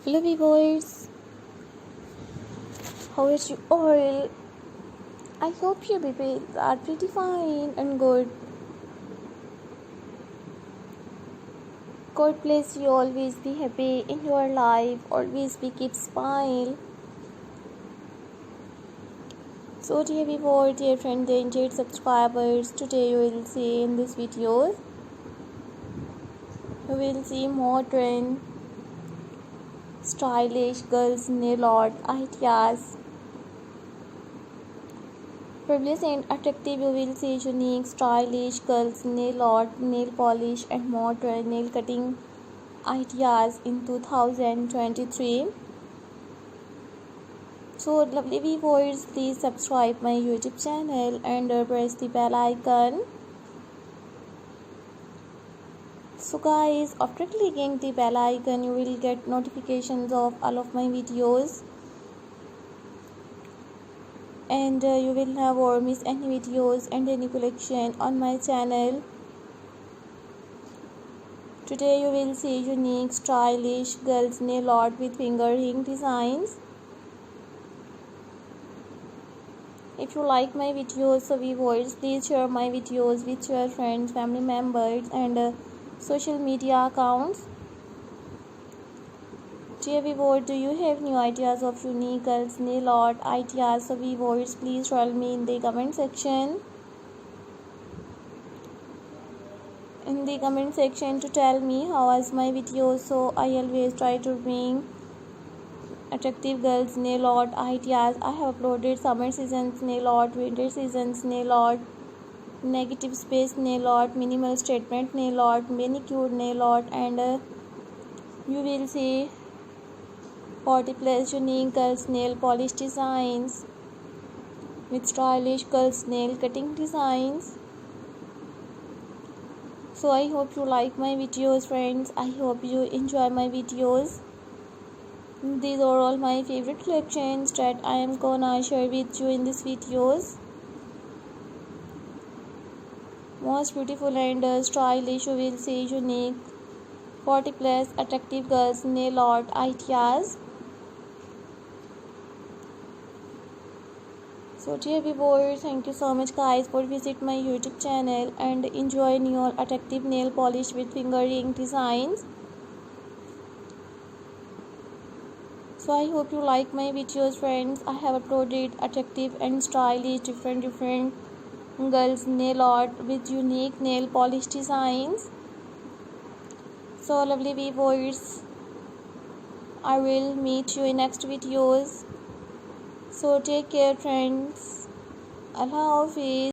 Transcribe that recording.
Hello viewers, how is you all? I hope your babies are pretty fine and good. God bless you, always be happy in your life, always be keep smile. So dear viewers, dear friends and dear subscribers, today you will see in this video, you will see modern, stylish girls nail art ideas. Frivolous and attractive, you will see unique, stylish girls nail art, nail polish and modern nail cutting ideas in 2023. So lovely viewers, please subscribe my YouTube channel and press the bell icon. So guys, after clicking the bell icon, you will get notifications of all of my videos. And you will never miss any videos and any collection on my channel. Today you will see unique, stylish girls nail art with finger ring designs. If you like my videos, so viewers, please share my videos with your friends, family members and social media accounts. Dear viewers, do you have new ideas of unique girls nail art ideas? So viewers, please tell me in the comment section. In the comment section to tell me how was my video. So I always try to bring attractive girls nail art ideas. I have uploaded summer seasons nail art, winter seasons nail art, negative space nail art, minimal statement nail art, manicure nail art, and you will see 40 plus unique girls nail polish designs with stylish girls nail cutting designs. So I hope you like my videos, friends. I hope you enjoy my videos. These are all my favorite collections that I am gonna share with you in these videos. Most beautiful and stylish, you will see unique 40 plus attractive girls nail art ideas. So dear viewers, thank you so much guys for visit my YouTube channel and enjoy new attractive nail polish with finger ring designs. So I hope you like my videos, friends. I have uploaded attractive and stylish different girls nail art with unique nail polish designs. So lovely viewers, I will meet you in next videos. So take care, friends. Allah Hafiz.